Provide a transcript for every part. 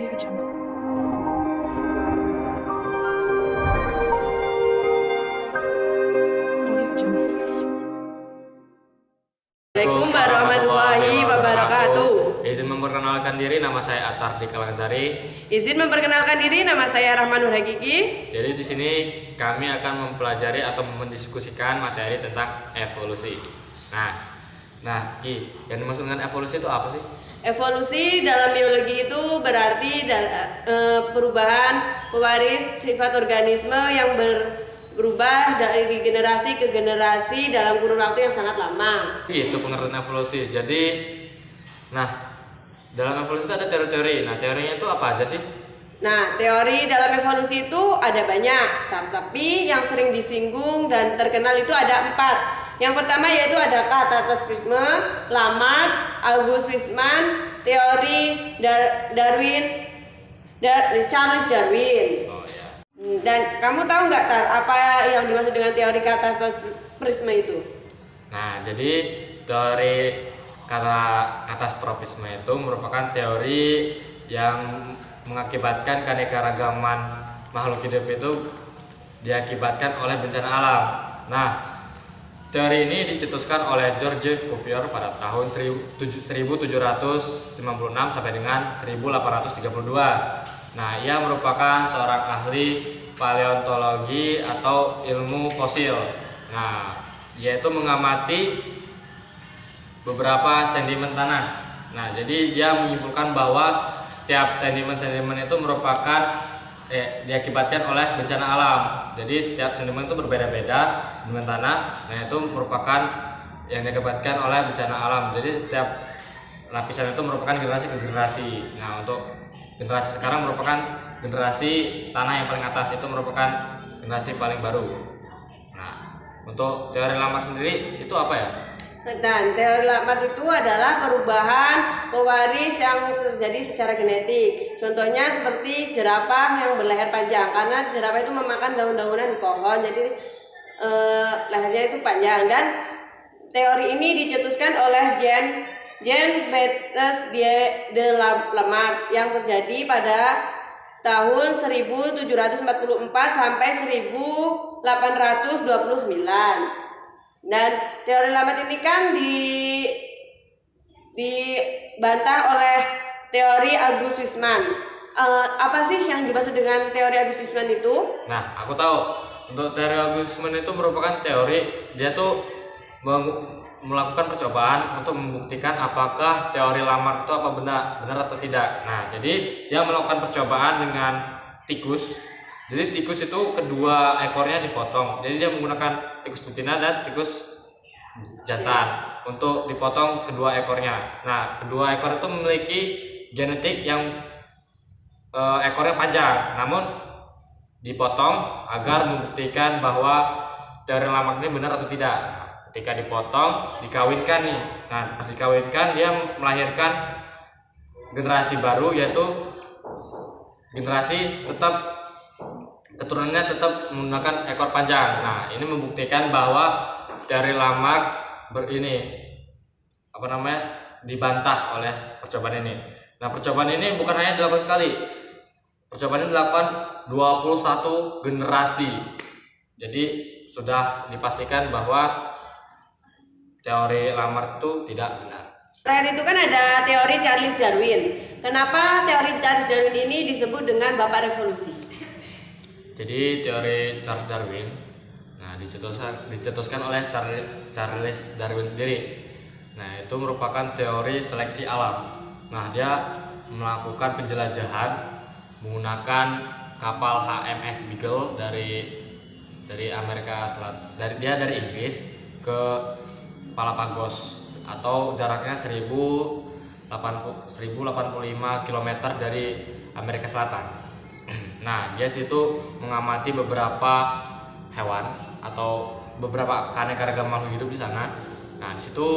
Audio Jungle. Audio Jungle. Assalamualaikum warahmatullahi wabarakatuh. Izin memperkenalkan diri, nama saya Atar di Kalangsari. Izin memperkenalkan diri, nama saya Rahmanur Hakiki. Jadi di sini kami akan mempelajari atau mendiskusikan materi tentang evolusi. Nah, Ki, yang dimaksud dengan evolusi itu apa sih? Evolusi dalam biologi itu berarti perubahan pewaris sifat organisme yang berubah dari generasi ke generasi dalam kurun waktu yang sangat lama. Itu pengertian evolusi. Jadi, dalam evolusi itu ada teori-teori. Nah, teorinya itu apa aja sih? Nah, teori dalam evolusi itu ada banyak, tapi yang sering disinggung dan terkenal itu ada 4. Yang pertama yaitu ada katatosisme, Lamarck, August Weismann, teori Charles Darwin. Oh ya. Dan kamu tahu nggak apa yang dimaksud dengan teori katastropisme itu? Nah, jadi teori katastropisme itu merupakan teori yang mengakibatkan keanekaragaman makhluk hidup itu diakibatkan oleh bencana alam. Nah, teori ini dicetuskan oleh George Cuvier pada tahun 1756 sampai dengan 1832. Nah, ia merupakan seorang ahli paleontologi atau ilmu fosil. Nah, yaitu mengamati beberapa sedimen tanah. Nah, jadi dia menyimpulkan bahwa setiap sedimen-sedimen itu merupakan diakibatkan oleh bencana alam. Jadi setiap sedimen itu berbeda-beda, sedimen tanah. Nah, itu merupakan yang diakibatkan oleh bencana alam. Jadi setiap lapisan itu merupakan generasi ke generasi. Nah, untuk generasi sekarang merupakan generasi tanah yang paling atas, itu merupakan generasi paling baru. Nah, untuk teori Lamarck sendiri itu apa ya? Dan teori Lamarck itu adalah perubahan pewaris yang terjadi secara genetik. Contohnya seperti jerapah yang berleher panjang, karena jerapah itu memakan daun-daunan di pohon, jadi lehernya itu panjang. Dan teori ini dicetuskan oleh Jean-Baptiste de Lamarck yang terjadi pada tahun 1744 sampai 1829. Dan teori Lamarck ini kan dibantah oleh teori August Weismann. Apa sih yang dimaksud dengan teori August Weismann itu? Nah, aku tahu. Untuk teori August Weismann itu merupakan teori, dia tuh melakukan percobaan untuk membuktikan apakah teori Lamarck itu apa benar atau tidak. Nah, jadi dia melakukan percobaan dengan tikus. Jadi tikus itu kedua ekornya dipotong. Jadi dia menggunakan tikus betina dan tikus jantan untuk dipotong kedua ekornya. Nah, kedua ekor itu memiliki genetik yang ekornya panjang, namun dipotong agar membuktikan bahwa teori Lamarck ini benar atau tidak. Ketika dipotong, dikawinkan nih. Nah, pas dikawinkan dia melahirkan generasi baru, yaitu generasi keturunannya tetap menggunakan ekor panjang. Nah, ini membuktikan bahwa teori Lamarck dibantah oleh percobaan ini. Nah, percobaan ini bukan hanya dilakukan sekali. Percobaan ini dilakukan 21 generasi. Jadi sudah dipastikan bahwa teori Lamarck itu tidak benar. Terakhir itu kan ada teori Charles Darwin. Kenapa teori Charles Darwin ini disebut dengan Bapak Revolusi? Jadi teori Charles Darwin, dicetuskan oleh Charles Darwin sendiri. Nah, itu merupakan teori seleksi alam. Nah, dia melakukan penjelajahan menggunakan kapal HMS Beagle dari Amerika Selatan. Dari Inggris ke Galapagos, atau jaraknya 1085 km dari Amerika Selatan. Nah, dia situ mengamati beberapa hewan atau beberapa keanekaragaman makhluk hidup di sana. Nah, di situ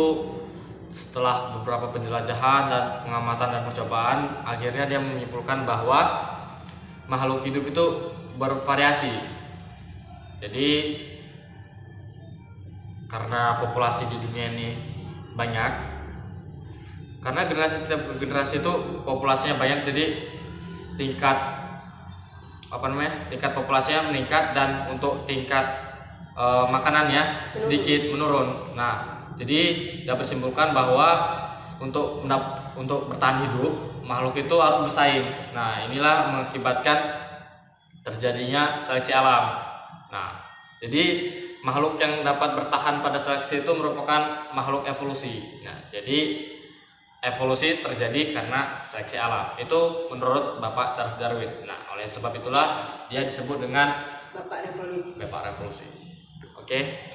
setelah beberapa penjelajahan dan pengamatan dan percobaan, akhirnya dia menyimpulkan bahwa makhluk hidup itu bervariasi. Jadi karena populasi di dunia ini banyak, karena generasi itu populasinya banyak, jadi tingkat tingkat populasinya meningkat dan untuk tingkat makanannya sedikit menurun. Nah, jadi dapat disimpulkan bahwa untuk bertahan hidup makhluk itu harus bersaing. Nah, inilah mengakibatkan terjadinya seleksi alam. Nah, jadi makhluk yang dapat bertahan pada seleksi itu merupakan makhluk evolusi. Nah, jadi evolusi terjadi karena seleksi alam. Itu menurut Bapak Charles Darwin. Nah, oleh sebab itulah dia disebut dengan Bapak revolusi. Bapak revolusi. Oke.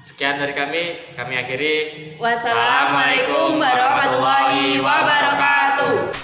Sekian dari kami akhiri. Wassalamualaikum warahmatullahi wabarakatuh.